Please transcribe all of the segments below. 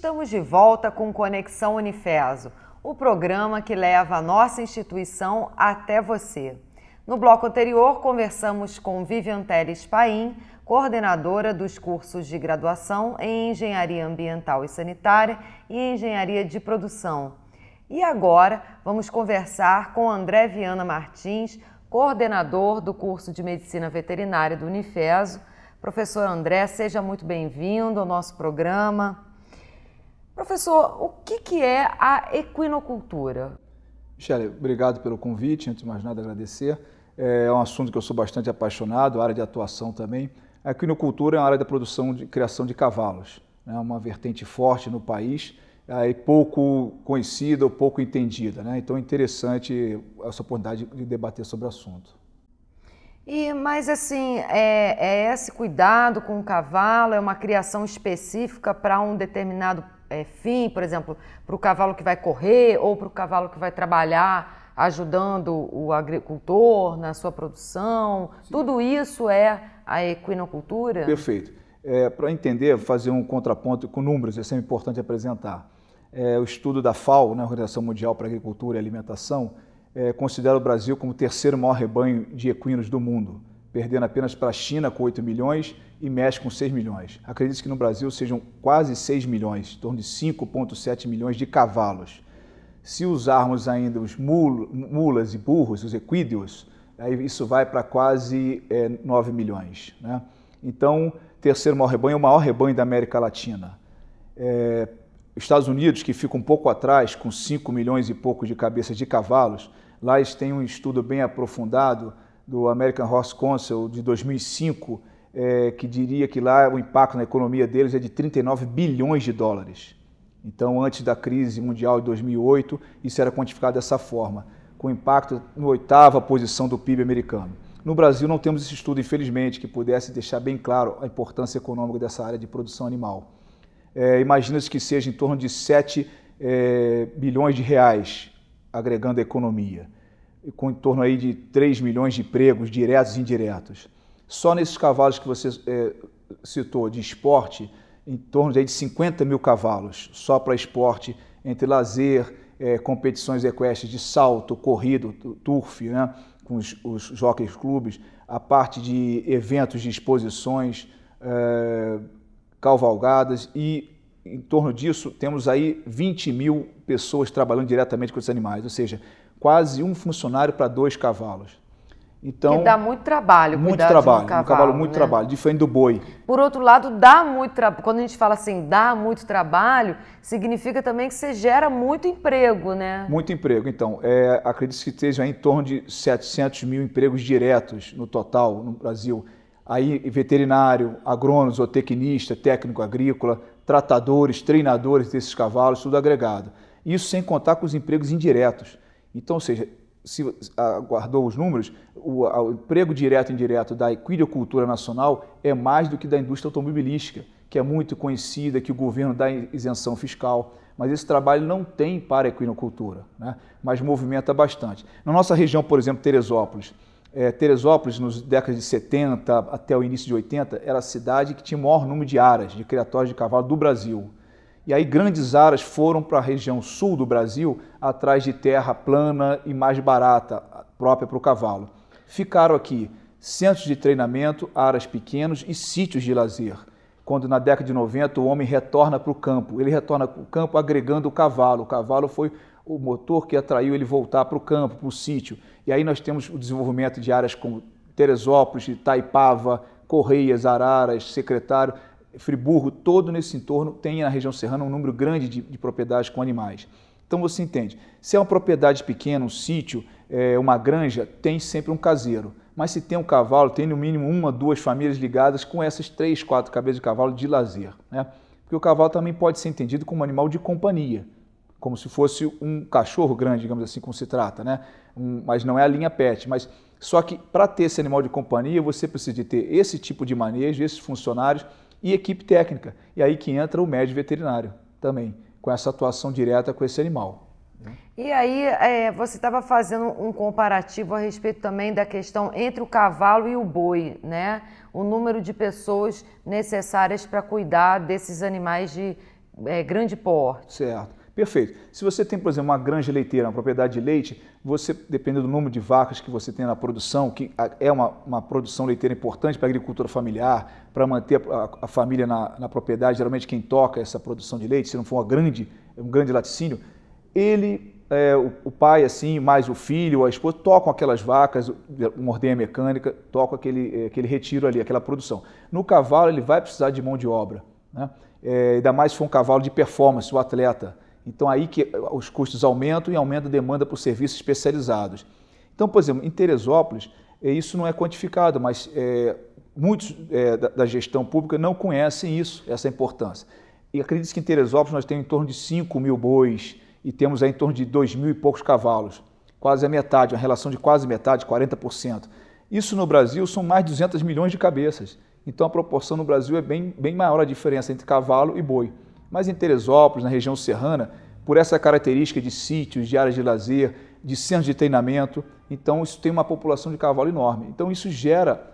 estamos de volta com Conexão Unifeso, o programa que leva a nossa instituição até você. No bloco anterior, conversamos com Vivian Teles Paim, coordenadora dos cursos de graduação em Engenharia Ambiental e Sanitária e Engenharia de Produção. E agora vamos conversar com André Viana Martins, coordenador do curso de Medicina Veterinária do Unifeso. Professor André, seja muito bem-vindo ao nosso programa. Professor, o que é a equinocultura? Michele, obrigado pelo convite, antes de mais nada agradecer. É um assunto que eu sou bastante apaixonado, área de atuação também. A equinocultura é uma área da produção de criação de cavalos, né? Uma vertente forte no país, e pouco conhecida ou pouco entendida, né? Então é interessante essa oportunidade de debater sobre o assunto. Mas assim, esse cuidado com o cavalo é uma criação específica para um determinado fim, por exemplo, para o cavalo que vai correr ou para o cavalo que vai trabalhar ajudando o agricultor na sua produção? Sim. Tudo isso é a equinocultura? Perfeito. Para entender, fazer um contraponto com números, é sempre importante apresentar. O estudo da FAO, né, Organização Mundial para a Agricultura e Alimentação, considera o Brasil como o terceiro maior rebanho de equinos do mundo, perdendo apenas para a China com 8 milhões e México com 6 milhões. Acredite que no Brasil sejam quase 6 milhões, em torno de 5,7 milhões de cavalos. Se usarmos ainda os mulas e burros, os equídeos, aí isso vai para quase 9 milhões. Né? Então, terceiro maior rebanho é o maior rebanho da América Latina. Estados Unidos, que fica um pouco atrás, com 5 milhões e pouco de cabeças de cavalos, lá eles têm um estudo bem aprofundado do American Horse Council de 2005, que diria que lá o impacto na economia deles é de 39 bilhões de dólares. Então, antes da crise mundial de 2008, isso era quantificado dessa forma, com impacto na 8ª posição do PIB americano. No Brasil não temos esse estudo, infelizmente, que pudesse deixar bem claro a importância econômica dessa área de produção animal. Imagina-se que seja em torno de 7 bilhões de reais agregando a economia, com em torno aí de 3 milhões de empregos diretos e indiretos. Só nesses cavalos que você citou de esporte, em torno de 50 mil cavalos, só para esporte, entre lazer, competições equestres de salto, corrida, turf, né, com os jockeys clubes, a parte de eventos de exposições, cavalgadas, e em torno disso temos aí 20 mil pessoas trabalhando diretamente com esses animais, ou seja, quase um funcionário para 2 cavalos. Então, que dá muito trabalho, muito trabalho, de um cavalo muito né? trabalho, diferente do boi. Por outro lado, dá muito trabalho. Quando a gente fala assim, dá muito trabalho, significa também que você gera muito emprego, né? Muito emprego. Então, acredito que esteja em torno de 700 mil empregos diretos no total no Brasil. Aí, veterinário, agrônomo, zootecnista, técnico agrícola, tratadores, treinadores desses cavalos, tudo agregado. Isso sem contar com os empregos indiretos. Então, ou seja, se aguardou os números, o emprego direto e indireto da equinocultura nacional é mais do que da indústria automobilística, que é muito conhecida, que o governo dá isenção fiscal, mas esse trabalho não tem para a equinocultura, né? Mas movimenta bastante. Na nossa região, por exemplo, Teresópolis, nos décadas de 70 até o início de 80, era a cidade que tinha o maior número de aras, de criatórios de cavalo do Brasil. E aí grandes aras foram para a região sul do Brasil, atrás de terra plana e mais barata, própria para o cavalo. Ficaram aqui centros de treinamento, aras pequenos e sítios de lazer. Quando na década de 90 o homem retorna para o campo, ele retorna para o campo agregando o cavalo. O cavalo foi o motor que atraiu ele voltar para o campo, para o sítio. E aí nós temos o desenvolvimento de áreas como Teresópolis, Itaipava, Correias, Araras, Secretário, Friburgo, todo nesse entorno tem na região serrana um número grande de propriedades com animais. Então você entende, se é uma propriedade pequena, um sítio, uma granja, tem sempre um caseiro. Mas se tem um cavalo, tem no mínimo 1 ou 2 famílias ligadas com essas 3, 4 cabeças de cavalo de lazer, né? Porque o cavalo também pode ser entendido como um animal de companhia, como se fosse um cachorro grande, digamos assim, como se trata, né? Mas não é a linha pet. Mas só que para ter esse animal de companhia, você precisa de ter esse tipo de manejo, esses funcionários e equipe técnica. E aí que entra o médico veterinário também, com essa atuação direta com esse animal. E aí você estava fazendo um comparativo a respeito também da questão entre o cavalo e o boi, né? O número de pessoas necessárias para cuidar desses animais grande porte. Certo. Perfeito. Se você tem, por exemplo, uma granja leiteira, uma propriedade de leite, você, dependendo do número de vacas que você tem na produção, que é uma produção leiteira importante para a agricultura familiar, para manter a família na propriedade, geralmente quem toca essa produção de leite, se não for um grande laticínio, o pai, assim, mais o filho ou a esposa, tocam aquelas vacas, uma ordenha mecânica, tocam aquele retiro ali, aquela produção. No cavalo, ele vai precisar de mão de obra, né? Ainda mais se for um cavalo de performance, o atleta. Então, aí que os custos aumentam e aumenta a demanda por serviços especializados. Então, por exemplo, em Teresópolis, isso não é quantificado, mas muitos da gestão pública não conhecem isso, essa importância. E acredito que em Teresópolis nós temos em torno de 5 mil bois e temos aí em torno de 2 mil e poucos cavalos, quase a metade, uma relação de quase metade, 40%. Isso no Brasil são mais de 200 milhões de cabeças. Então, a proporção no Brasil é bem maior a diferença entre cavalo e boi. Mas em Teresópolis, na região serrana, por essa característica de sítios, de áreas de lazer, de centros de treinamento, então isso tem uma população de cavalo enorme. Então isso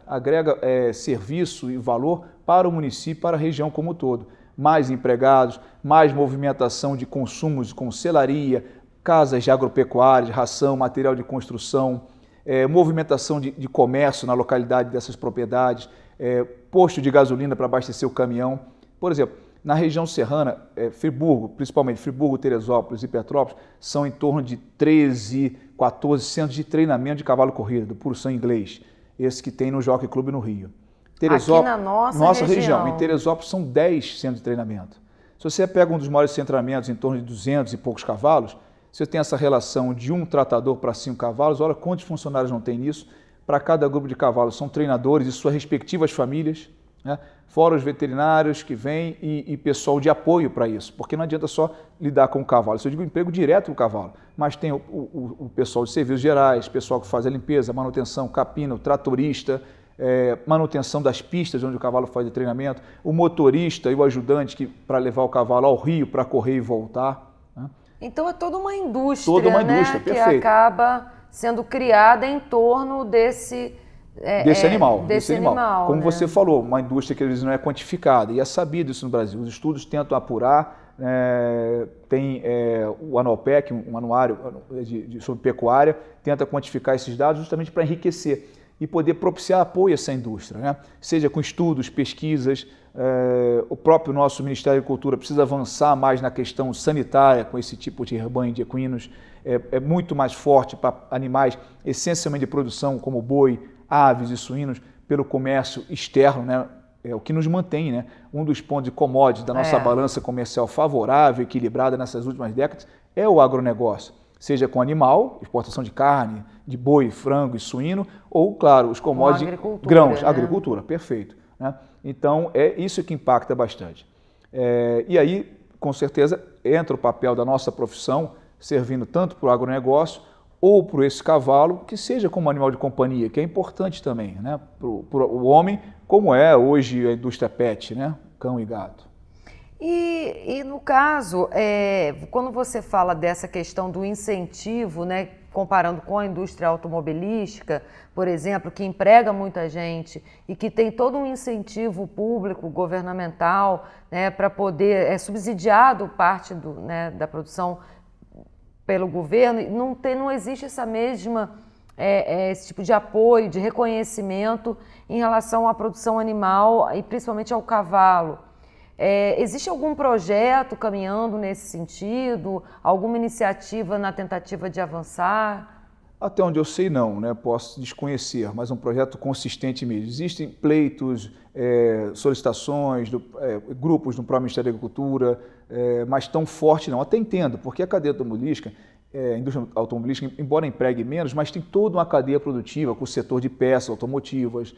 agrega serviço e valor para o município, para a região como um todo. Mais empregados, mais movimentação de consumos com selaria, casas de agropecuária, ração, material de construção, movimentação de comércio na localidade dessas propriedades, posto de gasolina para abastecer o caminhão. Por exemplo, na região serrana, Friburgo, principalmente Friburgo, Teresópolis e Petrópolis, são em torno de 13, 14 centros de treinamento de cavalo corrida, do puro sangue inglês, esse que tem no Jockey Club no Rio. Aqui na nossa região. Em Teresópolis são 10 centros de treinamento. Se você pega um dos maiores centramentos, em torno de 200 e poucos cavalos, você tem essa relação de um tratador para 5 cavalos, olha quantos funcionários não tem nisso, para cada grupo de cavalos são treinadores e suas respectivas famílias, né? Fora os veterinários que vêm e pessoal de apoio para isso, porque não adianta só lidar com o cavalo, isso eu digo emprego direto no cavalo, mas tem o pessoal de serviços gerais, pessoal que faz a limpeza, manutenção, capina, o tratorista, manutenção das pistas onde o cavalo faz o treinamento, o motorista e o ajudante para levar o cavalo ao rio para correr e voltar, né? Então é toda uma indústria, né, que perfeito, acaba sendo criada em torno desse animal. Como né? você falou, uma indústria que às vezes não é quantificada, e é sabido isso no Brasil. Os estudos tentam apurar, tem o ANOPEC, um anuário sobre pecuária, tenta quantificar esses dados justamente para enriquecer e poder propiciar apoio a essa indústria, né? Seja com estudos, pesquisas, o próprio nosso Ministério da Agricultura precisa avançar mais na questão sanitária com esse tipo de rebanho de equinos, é muito mais forte para animais essencialmente de produção como boi, aves e suínos, pelo comércio externo, né? É o que nos mantém, né? Um dos pontos de commodities da nossa balança comercial favorável, equilibrada nessas últimas décadas, é o agronegócio. Seja com animal, exportação de carne, de boi, frango e suíno, ou, claro, os commodities, grãos, né? Agricultura, perfeito, né? Então, é isso que impacta bastante. E aí, com certeza, entra o papel da nossa profissão, servindo tanto para o agronegócio, ou por esse cavalo, que seja como animal de companhia, que é importante também, né? Para o homem, como é hoje a indústria pet, né? Cão e gato. E no caso, quando você fala dessa questão do incentivo, né, comparando com a indústria automobilística, por exemplo, que emprega muita gente e que tem todo um incentivo público, governamental, né, para poder, subsidiado parte da produção pelo governo, não existe essa mesma, esse tipo de apoio, de reconhecimento em relação à produção animal e principalmente ao cavalo. Existe algum projeto caminhando nesse sentido? Alguma iniciativa na tentativa de avançar? Até onde eu sei não, né? Posso desconhecer, mas um projeto consistente mesmo. Existem pleitos, solicitações, grupos no próprio Ministério da Agricultura, mas tão forte não. Até entendo, porque a cadeia automobilística, a indústria automobilística, embora empregue menos, mas tem toda uma cadeia produtiva com o setor de peças automotivas,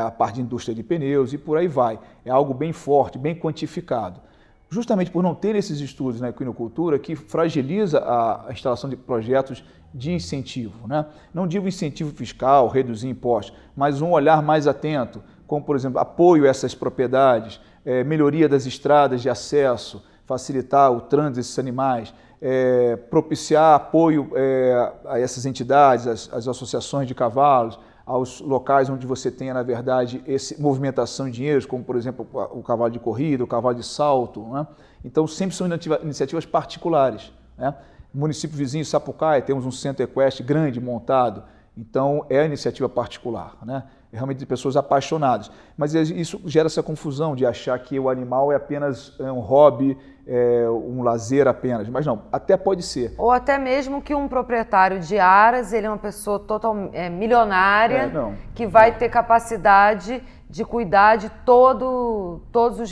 a parte de indústria de pneus e por aí vai. É algo bem forte, bem quantificado. Justamente por não ter esses estudos na equinocultura que fragiliza a instalação de projetos de incentivo, né? Não digo incentivo fiscal, reduzir impostos, mas um olhar mais atento, como, por exemplo, apoio a essas propriedades, melhoria das estradas de acesso, facilitar o trânsito desses animais, propiciar apoio a essas entidades, as associações de cavalos, aos locais onde você tenha, na verdade, essa movimentação de dinheiros, como, por exemplo, o cavalo de corrida, o cavalo de salto, né? Então, sempre são iniciativas particulares, né? No município vizinho, Sapucaia, temos um centro equestre grande montado, então é a iniciativa particular, né? É realmente de pessoas apaixonadas. Mas isso gera essa confusão de achar que o animal é apenas um hobby, um lazer apenas. Mas não, até pode ser. Ou até mesmo que um proprietário de aras, ele é uma pessoa milionária, que vai ter capacidade de cuidar de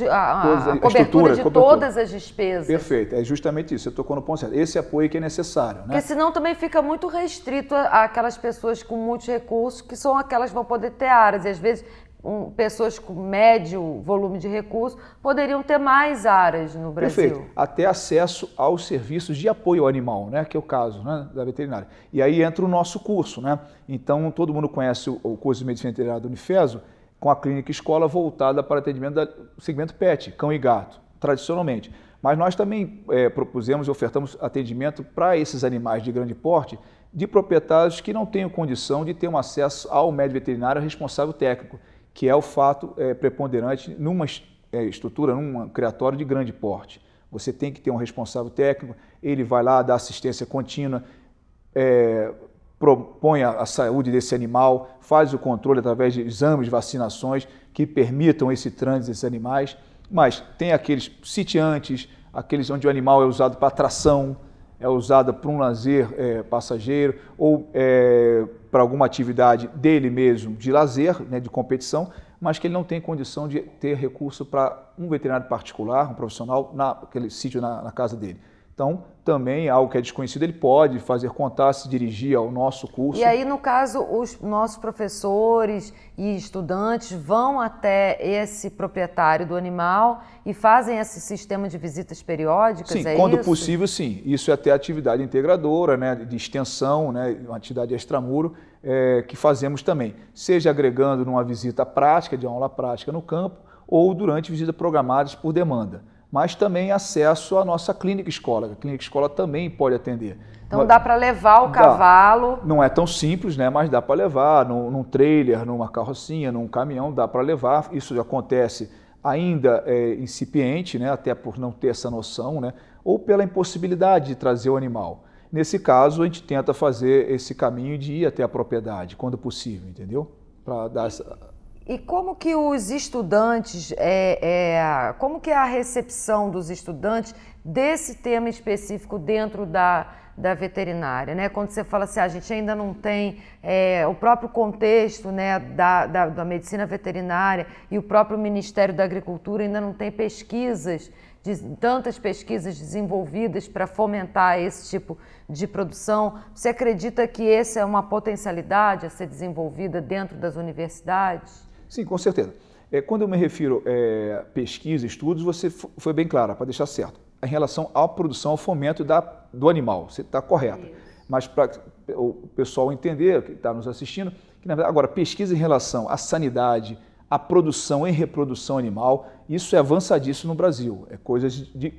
a cobertura de todas as despesas. Perfeito, é justamente isso, você tocou no ponto certo. Esse apoio que é necessário, né? Porque senão também fica muito restrito àquelas pessoas com muitos recursos, que são aquelas que vão poder ter aras. E às vezes pessoas com médio volume de recursos poderiam ter mais aras no Brasil. Perfeito, até acesso aos serviços de apoio ao animal, né? Que é o caso, né, da veterinária. E aí entra o nosso curso, né? Então todo mundo conhece o curso de Medicina Veterinária do Unifeso, com a clínica escola voltada para atendimento do segmento PET, cão e gato, tradicionalmente. Mas nós também propusemos e ofertamos atendimento para esses animais de grande porte, de proprietários que não tenham condição de ter um acesso ao médico veterinário responsável técnico, que é o fato preponderante numa estrutura, num criatório de grande porte. Você tem que ter um responsável técnico, ele vai lá dar assistência contínua, propõe a saúde desse animal, faz o controle através de exames, vacinações que permitam esse trânsito desses animais, mas tem aqueles sitiantes, aqueles onde o animal é usado para tração, é usado para um lazer passageiro ou para alguma atividade dele mesmo de lazer, né, de competição, mas que ele não tem condição de ter recurso para um veterinário particular, um profissional, naquele sítio na casa dele. Então, também, algo que é desconhecido, ele pode fazer contato, se dirigir ao nosso curso. E aí, no caso, os nossos professores e estudantes vão até esse proprietário do animal e fazem esse sistema de visitas periódicas, sim, quando possível, sim. Isso é até atividade integradora, né, de extensão, né, uma atividade extramuro, que fazemos também, seja agregando numa visita prática, de aula prática no campo, ou durante visitas programadas por demanda. Mas também acesso à nossa clínica escola. A clínica escola também pode atender. Então dá para levar o cavalo? Não é tão simples, né? Mas dá para levar num trailer, numa carrocinha, num caminhão, dá para levar. Isso já acontece ainda incipiente, né? Até por não ter essa noção, né? Ou pela impossibilidade de trazer o animal. Nesse caso, a gente tenta fazer esse caminho de ir até a propriedade, quando possível, entendeu? Para dar essa... E como que os estudantes, como que é a recepção dos estudantes desse tema específico dentro da veterinária, né? Quando você fala assim, a gente ainda não tem o próprio contexto, né, da medicina veterinária e o próprio Ministério da Agricultura ainda não tem tantas pesquisas desenvolvidas para fomentar esse tipo de produção. Você acredita que essa é uma potencialidade a ser desenvolvida dentro das universidades? Sim, com certeza. Quando eu me refiro a pesquisa, estudos, você foi bem clara, para deixar certo. Em relação à produção, ao fomento do animal, você está correta. Isso. Mas para o pessoal entender, que está nos assistindo, que na verdade, agora, pesquisa em relação à sanidade, à produção e reprodução animal, isso é avançadíssimo no Brasil. É coisa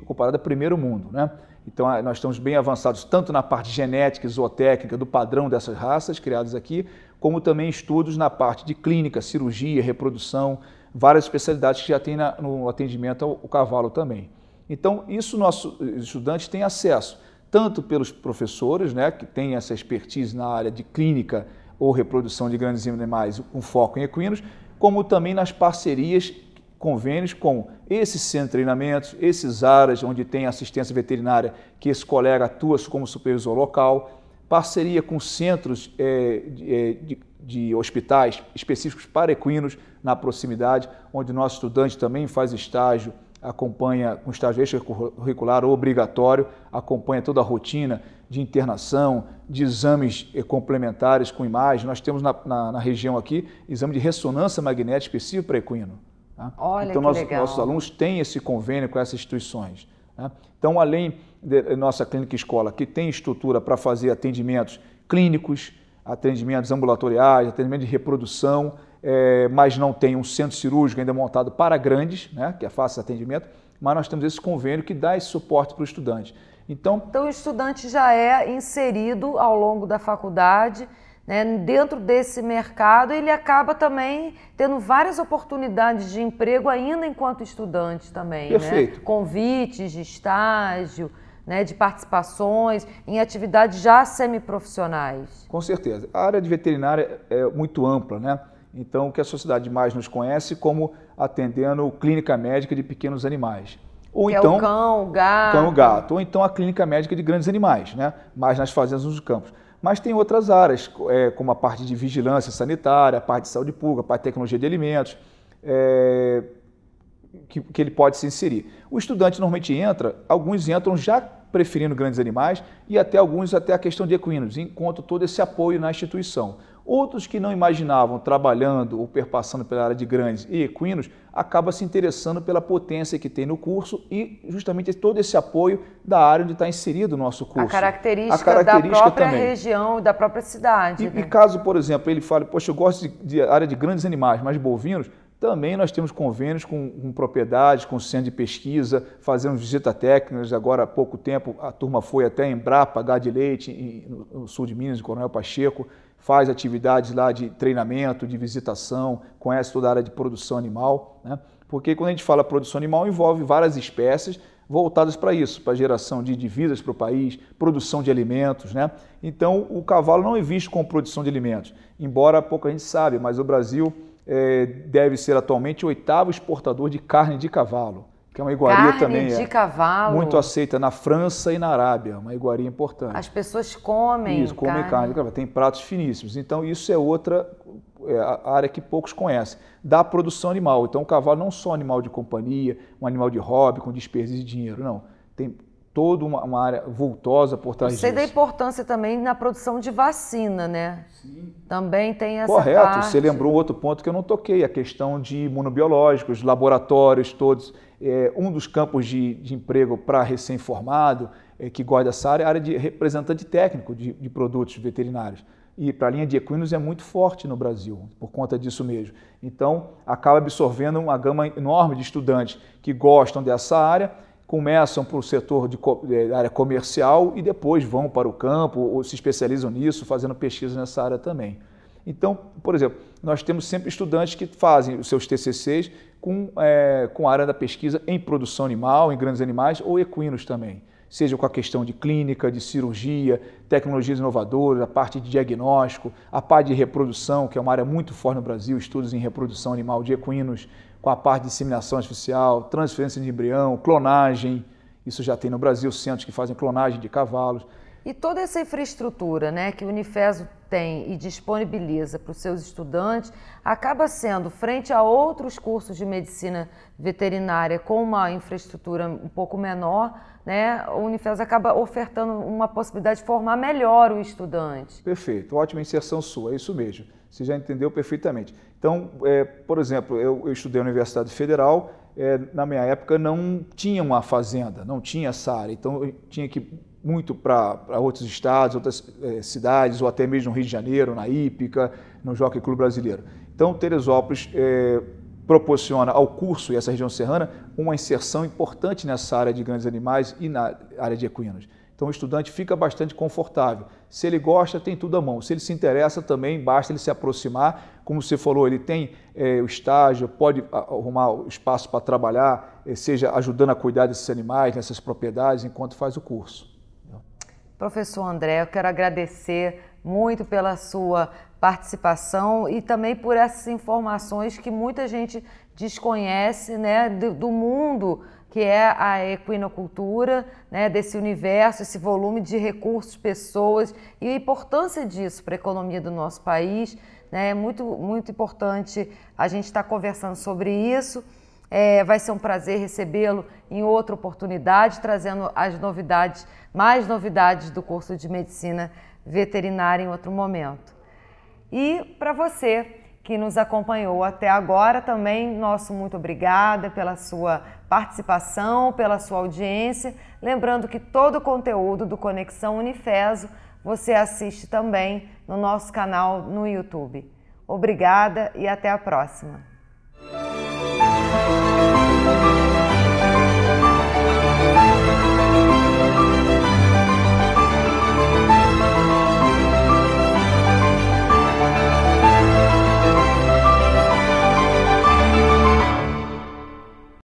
comparada ao primeiro mundo, né? Então, nós estamos bem avançados tanto na parte genética e zootécnica do padrão dessas raças criadas aqui, como também estudos na parte de clínica, cirurgia, reprodução, várias especialidades que já tem no atendimento ao cavalo também. Então, isso nossos estudantes têm acesso, tanto pelos professores, né, que têm essa expertise na área de clínica ou reprodução de grandes animais com foco em equinos, como também nas parcerias, convênios com esses centros de treinamentos, esses áreas onde tem assistência veterinária, que esse colega atua como supervisor local, parceria com centros de hospitais específicos para equinos na proximidade, onde nosso estudante também faz estágio, acompanha com estágio extracurricular obrigatório, acompanha toda a rotina de internação, de exames complementares com imagem. Nós temos na região aqui exame de ressonância magnética específico para equino. Tá? Olha, então, que legal. Nossos alunos têm esse convênio com essas instituições. Tá? Então, além da nossa clínica escola, que tem estrutura para fazer atendimentos clínicos, atendimentos ambulatoriais, atendimento de reprodução, mas não tem um centro cirúrgico ainda montado para grandes, né, que é fácil atendimento, mas nós temos esse convênio que dá esse suporte para o estudante. Então, o estudante já é inserido ao longo da faculdade né, dentro desse mercado, ele acaba também tendo várias oportunidades de emprego ainda enquanto estudante também. Perfeito. Né? Convites de estágio, né, de participações em atividades já semiprofissionais. Com certeza. A área de veterinária é muito ampla, né? Então, o que a sociedade mais nos conhece como atendendo clínica médica de pequenos animais. Ou que então, é o cão, o gato. Cão, o gato. Ou então a clínica médica de grandes animais, né? Mais nas fazendas nos campos. Mas tem outras áreas, como a parte de vigilância sanitária, a parte de saúde pública, a parte de tecnologia de alimentos, que ele pode se inserir. O estudante normalmente entra, alguns entram já preferindo grandes animais e alguns até a questão de equinos, encontram todo esse apoio na instituição. Outros que não imaginavam trabalhando ou perpassando pela área de grandes e equinos, acabam se interessando pela potência que tem no curso e justamente todo esse apoio da área onde está inserido o nosso curso. A característica da própria região, da própria cidade. E caso, por exemplo, ele fale, poxa, eu gosto de área de grandes animais, mas bovinos, também nós temos convênios com propriedades, com centro de pesquisa, fazemos visitas técnicas. Agora há pouco tempo a turma foi até em Embrapa, Gado de Leite, no sul de Minas, em Coronel Pacheco, faz atividades lá de treinamento, de visitação, conhece toda a área de produção animal, né? Porque quando a gente fala produção animal, envolve várias espécies voltadas para isso, para geração de divisas para o país, produção de alimentos, né? Então, o cavalo não é visto como produção de alimentos, embora pouca gente sabe, mas o Brasil deve ser atualmente o 8º exportador de carne de cavalo, que é uma iguaria também. Carne de cavalo. Muito aceita na França e na Arábia, uma iguaria importante. As pessoas comem isso, comem carne de cavalo, tem pratos finíssimos. Então isso é outra área que poucos conhecem, da produção animal. Então o cavalo não é só um animal de companhia, um animal de hobby com desperdício de dinheiro, não. Tem toda uma área vultosa por trás disso. Sei da importância também na produção de vacina, né? Sim. Também tem essa Correto, parte. Você lembrou outro ponto que eu não toquei, a questão de imunobiológicos, laboratórios todos. Um dos campos de emprego para recém-formado, que gosta dessa área, é a área de representante técnico de produtos veterinários. E para a linha de equinos é muito forte no Brasil, por conta disso mesmo. Então, acaba absorvendo uma gama enorme de estudantes que gostam dessa área, começam para o setor da área comercial e depois vão para o campo ou se especializam nisso, fazendo pesquisa nessa área também. Então, por exemplo, nós temos sempre estudantes que fazem os seus TCCs com a área da pesquisa em produção animal, em grandes animais ou equinos também. Seja com a questão de clínica, de cirurgia, tecnologias inovadoras, a parte de diagnóstico, a parte de reprodução, que é uma área muito forte no Brasil, estudos em reprodução animal de equinos, com a parte de inseminação artificial, transferência de embrião, clonagem. Isso já tem no Brasil centros que fazem clonagem de cavalos. E toda essa infraestrutura, né, que o Unifeso tem e disponibiliza para os seus estudantes, acaba sendo, frente a outros cursos de medicina veterinária com uma infraestrutura um pouco menor, né, o Unifeso acaba ofertando uma possibilidade de formar melhor o estudante. Perfeito, ótima inserção sua, é isso mesmo. Você já entendeu perfeitamente. Então, por exemplo, eu estudei na Universidade Federal, na minha época não tinha uma fazenda, não tinha essa área, então eu tinha que muito para outros estados, outras cidades, ou até mesmo no Rio de Janeiro, na Hípica, no Jockey Clube Brasileiro. Então, Teresópolis proporciona ao curso e essa região serrana uma inserção importante nessa área de grandes animais e na área de equinos. Então, o estudante fica bastante confortável. Se ele gosta, tem tudo à mão. Se ele se interessa também, basta ele se aproximar. Como você falou, ele tem o estágio, pode arrumar o espaço para trabalhar, seja ajudando a cuidar desses animais, nessas propriedades, enquanto faz o curso. Professor André, eu quero agradecer muito pela sua participação e também por essas informações que muita gente desconhece, né, do mundo que é a equinocultura, né, desse universo, esse volume de recursos, pessoas e a importância disso para a economia do nosso país. Né, é muito importante a gente estar conversando sobre isso. Vai ser um prazer recebê-lo em outra oportunidade, trazendo as novidades, mais novidades do curso de Medicina Veterinária em outro momento. E para você que nos acompanhou até agora, também nosso muito obrigada pela sua participação, pela sua audiência. Lembrando que todo o conteúdo do Conexão Unifeso você assiste também no nosso canal no YouTube. Obrigada e até a próxima.